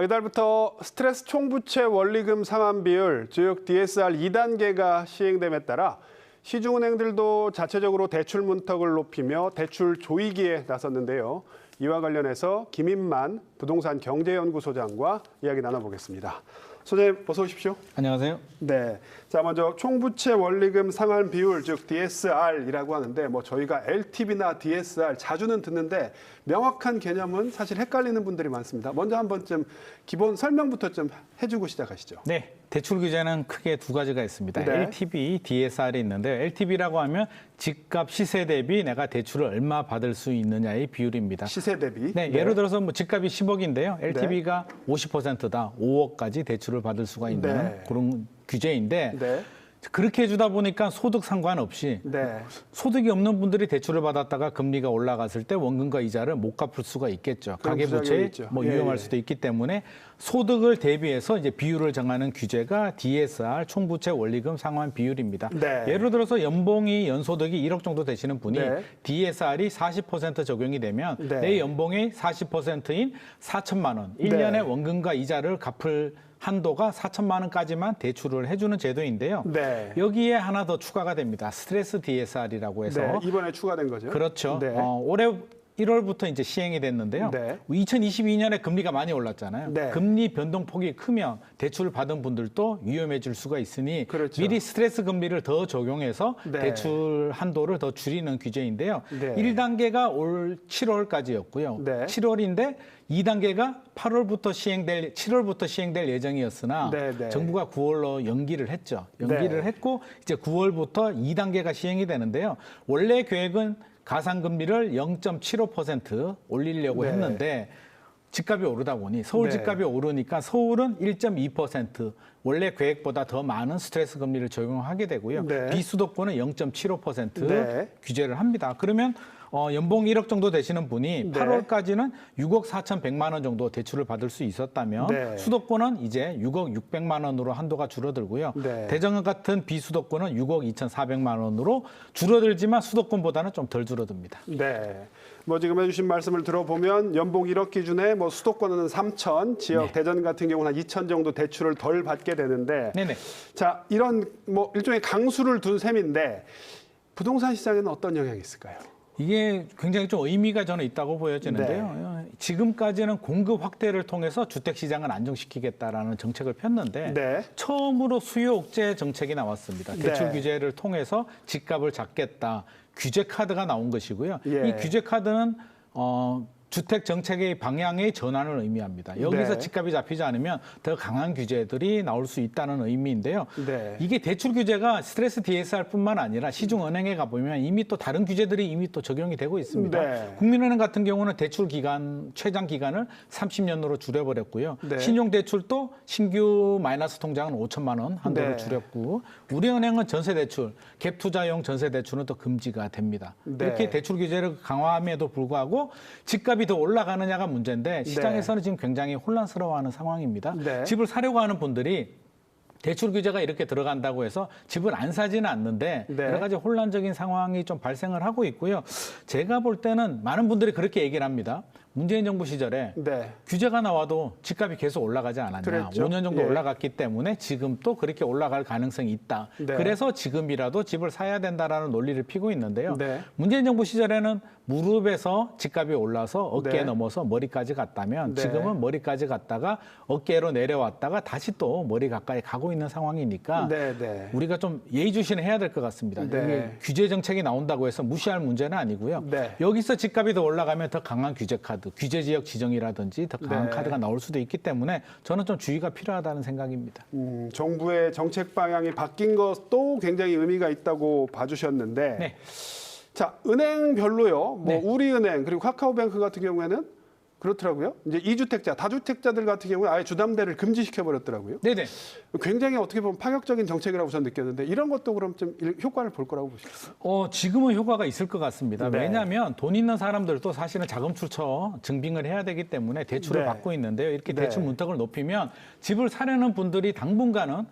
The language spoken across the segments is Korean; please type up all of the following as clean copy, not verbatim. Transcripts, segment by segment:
이달부터 스트레스 총부채 원리금 상환 비율, 즉 DSR 2단계가 시행됨에 따라 시중은행들도 자체적으로 대출 문턱을 높이며 대출 조이기에 나섰는데요. 이와 관련해서 김인만 부동산 경제연구소장과 이야기 나눠보겠습니다. 소장님, 어서 오십시오. 안녕하세요. 네. 자, 먼저 총부채 원리금 상환 비율, 즉 DSR이라고 하는데 저희가 LTV나 DSR 자주는 듣는데 명확한 개념은 사실 헷갈리는 분들이 많습니다. 먼저 한번 좀 기본 설명부터 좀 해주고 시작하시죠. 네. 대출 규제는 크게 두 가지가 있습니다. 네. LTV, DSR이 있는데요. LTV라고 하면 집값 시세 대비 내가 대출을 얼마 받을 수 있느냐의 비율입니다. 시세 대비. 네, 예를 들어서 집값이 10억인데요. LTV가 50%다. 5억까지 대출을 받을 수가 있는 그런 규제인데 그렇게 해주다 보니까 소득 상관없이 소득이 없는 분들이 대출을 받았다가 금리가 올라갔을 때 원금과 이자를 못 갚을 수가 있겠죠. 가계부채에 위험할 수도 있기 때문에 소득을 대비해서 이제 비율을 정하는 규제가 DSR 총부채 원리금 상환 비율입니다. 예를 들어서 연봉이 연소득이 1억 정도 되시는 분이 DSR이 40% 적용이 되면 내 연봉의 40%인 4천만 원, 1년의 원금과 이자를 갚을 한도가 4천만 원까지만 대출을 해주는 제도인데요. 여기에 하나 더 추가가 됩니다. 스트레스 DSR이라고 해서 이번에 추가된 거죠. 그렇죠. 올해 1월부터 이제 시행이 됐는데요. 2022년에 금리가 많이 올랐잖아요. 금리 변동폭이 크면 대출을 받은 분들도 위험해질 수가 있으니 미리 스트레스 금리를 더 적용해서 대출 한도를 더 줄이는 규제인데요. 1단계가 올 7월까지였고요. 7월인데 2단계가 7월부터 시행될 예정이었으나 정부가 9월로 연기를 했죠. 연기를 했고 이제 9월부터 2단계가 시행이 되는데요. 원래 계획은 가상금리를 0.75% 올리려고 했는데 집값이 오르다 보니 서울 집값이 오르니까 서울은 1.2% 원래 계획보다 더 많은 스트레스 금리를 적용하게 되고요. 비수도권은 0.75% 규제를 합니다. 그러면 연봉 1억 정도 되시는 분이 8월까지는 6억 4,100만 원 정도 대출을 받을 수 있었다면 수도권은 이제 6억 600만 원으로 한도가 줄어들고요. 대전 같은 비수도권은 6억 2,400만 원으로 줄어들지만 수도권보다는 좀 덜 줄어듭니다. 지금 해주신 말씀을 들어보면 연봉 1억 기준에 수도권은 3천, 지역 대전 같은 경우는 한 2천 정도 대출을 덜 받게 되는데 자, 이런 일종의 강수를 둔 셈인데 부동산 시장에는 어떤 영향이 있을까요? 이게 굉장히 좀 의미가 저는 있다고 보여지는데요. 지금까지는 공급 확대를 통해서 주택시장을 안정시키겠다라는 정책을 폈는데 처음으로 수요 억제 정책이 나왔습니다. 대출 규제를 통해서 집값을 잡겠다. 규제 카드가 나온 것이고요. 이 규제 카드는 주택 정책의 방향의 전환을 의미합니다. 여기서 집값이 잡히지 않으면 더 강한 규제들이 나올 수 있다는 의미인데요. 이게 대출 규제가 스트레스 DSR뿐만 아니라 시중은행에 가보면 이미 또 다른 규제들이 이미 또 적용이 되고 있습니다. 국민은행 같은 경우는 대출 기간, 최장 기간을 30년으로 줄여버렸고요. 신용대출도 신규 마이너스 통장은 5천만 원 한도를 줄였고 우리은행은 전세대출, 갭투자용 전세대출은 또 금지가 됩니다. 이렇게 대출 규제를 강화함에도 불구하고 집값이 더 올라가느냐가 문제인데 시장에서는 지금 굉장히 혼란스러워하는 상황입니다. 집을 사려고 하는 분들이 대출 규제가 이렇게 들어간다고 해서 집을 안 사지는 않는데 여러 가지 혼란적인 상황이 좀 발생을 하고 있고요. 제가 볼 때는 많은 분들이 그렇게 얘기를 합니다. 문재인 정부 시절에 규제가 나와도 집값이 계속 올라가지 않았냐. 5년 정도 올라갔기 때문에 지금 또 그렇게 올라갈 가능성이 있다. 그래서 지금이라도 집을 사야 된다라는 논리를 피고 있는데요. 문재인 정부 시절에는 무릎에서 집값이 올라서 어깨에 넘어서 머리까지 갔다면 지금은 머리까지 갔다가 어깨로 내려왔다가 다시 또 머리 가까이 가고 있는 상황이니까 우리가 좀 예의주시는 해야 될 것 같습니다. 이게 규제 정책이 나온다고 해서 무시할 문제는 아니고요. 여기서 집값이 더 올라가면 더 강한 규제 카드, 규제 지역 지정이라든지 더 강한 카드가 나올 수도 있기 때문에 저는 좀 주의가 필요하다는 생각입니다. 정부의 정책 방향이 바뀐 것도 굉장히 의미가 있다고 봐주셨는데 자, 은행별로요. 우리은행 그리고 카카오뱅크 같은 경우에는 그렇더라고요. 이제 2주택자, 다주택자들 같은 경우는 아예 주담대를 금지시켜 버렸더라고요. 굉장히 어떻게 보면 파격적인 정책이라고 저는 느꼈는데 이런 것도 그럼 좀 효과를 볼 거라고 보시겠어요? 지금은 효과가 있을 것 같습니다. 왜냐하면 돈 있는 사람들도 사실은 자금 출처 증빙을 해야 되기 때문에 대출을 받고 있는데요. 이렇게 대출 문턱을 높이면 집을 사려는 분들이 당분간은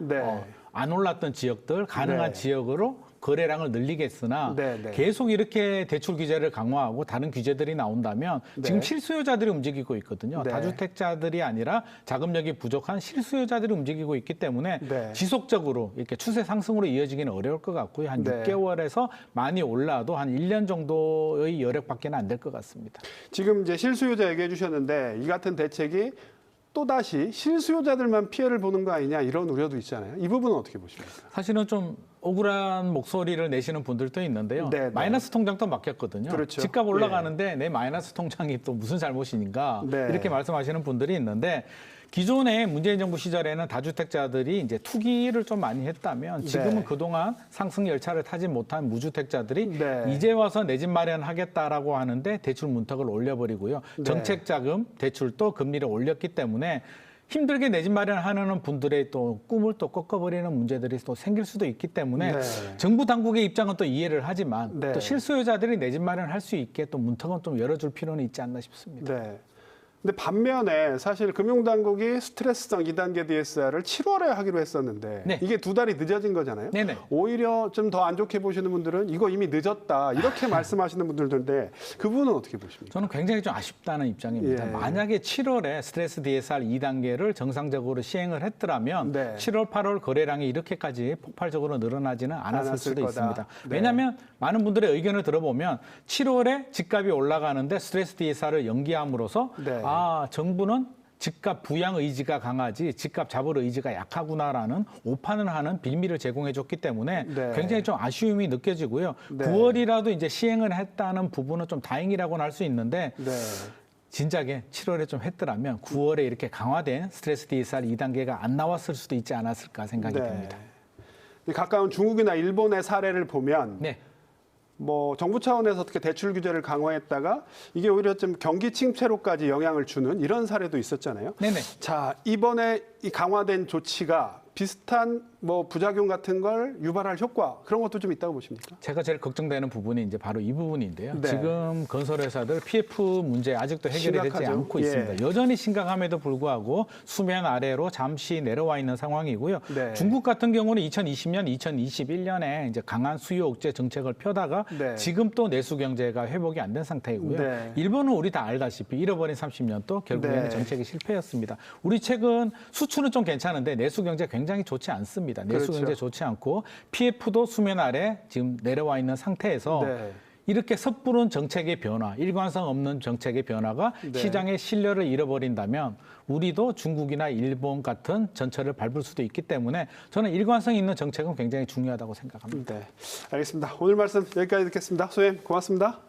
안 올랐던 지역들 가능한 네. 지역으로 거래량을 늘리겠으나 네, 네. 계속 이렇게 대출 규제를 강화하고 다른 규제들이 나온다면 네. 지금 실수요자들이 움직이고 있거든요. 네. 다주택자들이 아니라 자금력이 부족한 실수요자들이 움직이고 있기 때문에 네. 지속적으로 이렇게 추세 상승으로 이어지기는 어려울 것 같고요. 한 네. 6개월에서 많이 올라도 한 1년 정도의 여력밖에 안 될 것 같습니다. 지금 이제 실수요자 얘기해 주셨는데 이 같은 대책이 또다시 실수요자들만 피해를 보는 거 아니냐 이런 우려도 있잖아요. 이 부분은 어떻게 보십니까? 사실은 좀 억울한 목소리를 내시는 분들도 있는데요. 네, 네. 마이너스 통장도 막혔거든요. 그렇죠. 집값 올라가는데 내 마이너스 통장이 또 무슨 잘못인가 네. 이렇게 말씀하시는 분들이 있는데 기존에 문재인 정부 시절에는 다주택자들이 이제 투기를 좀 많이 했다면 지금은 네. 그동안 상승 열차를 타지 못한 무주택자들이 네. 이제 와서 내 집 마련하겠다라고 하는데 대출 문턱을 올려버리고요. 네. 정책자금 대출도 금리를 올렸기 때문에 힘들게 내 집 마련하는 분들의 또 꿈을 또 꺾어버리는 문제들이 또 생길 수도 있기 때문에 네. 정부 당국의 입장은 또 이해를 하지만 네. 또 실수요자들이 내 집 마련할 수 있게 또 문턱은 좀 열어줄 필요는 있지 않나 싶습니다. 네. 근데 반면에 사실 금융당국이 스트레스성 2단계 DSR을 7월에 하기로 했었는데 네. 이게 2달이 늦어진 거잖아요. 네네. 오히려 좀 더 안 좋게 보시는 분들은 이거 이미 늦었다 이렇게 말씀하시는 분들도 있는데 그 부분은 어떻게 보십니까? 저는 굉장히 좀 아쉽다는 입장입니다. 예. 만약에 7월에 스트레스 DSR 2단계를 정상적으로 시행을 했더라면 네. 7월, 8월 거래량이 이렇게까지 폭발적으로 늘어나지는 않았을 않았을 수도 거다. 있습니다. 네. 왜냐하면 많은 분들의 의견을 들어보면 7월에 집값이 올라가는데 스트레스 DSR을 연기함으로써 네. 아, 정부는 집값 부양 의지가 강하지 집값 잡을 의지가 약하구나라는 오판을 하는 빌미를 제공해줬기 때문에 네. 굉장히 좀 아쉬움이 느껴지고요. 네. 9월이라도 이제 시행을 했다는 부분은 좀 다행이라고는 할 수 있는데 네. 진작에 7월에 좀 했더라면 9월에 이렇게 강화된 스트레스 DSR 2단계가 안 나왔을 수도 있지 않았을까 생각이 듭니다. 이 가까운 중국이나 일본의 사례를 보면 네. 뭐 정부 차원에서 어떻게 대출 규제를 강화했다가 이게 오히려 좀 경기 침체로까지 영향을 주는 이런 사례도 있었잖아요. 네네. 자, 이번에 이 강화된 조치가 비슷한 뭐 부작용 같은 걸 유발할 효과 그런 것도 좀 있다고 보십니까? 제가 제일 걱정되는 부분이 이제 바로 이 부분인데요. 네. 지금 건설회사들 PF 문제 아직도 해결이 되지 심각하죠. 않고 예. 있습니다. 여전히 심각함에도 불구하고 수면 아래로 잠시 내려와 있는 상황이고요. 네. 중국 같은 경우는 2020년, 2021년에 이제 강한 수요 억제 정책을 펴다가 네. 지금 또 내수 경제가 회복이 안 된 상태이고요. 네. 일본은 우리 다 알다시피 잃어버린 30년도 결국에는 네. 정책이 실패였습니다. 우리 최근 수출은 좀 괜찮은데 내수 경제 굉장히 좋지 않습니다. 내수 그렇죠. 경제 좋지 않고 PF도 수면 아래 지금 내려와 있는 상태에서 네. 이렇게 섣부른 정책의 변화, 일관성 없는 정책의 변화가 네. 시장의 신뢰를 잃어버린다면 우리도 중국이나 일본 같은 전철을 밟을 수도 있기 때문에 저는 일관성 있는 정책은 굉장히 중요하다고 생각합니다. 네. 알겠습니다. 오늘 말씀 여기까지 듣겠습니다. 소장님 고맙습니다.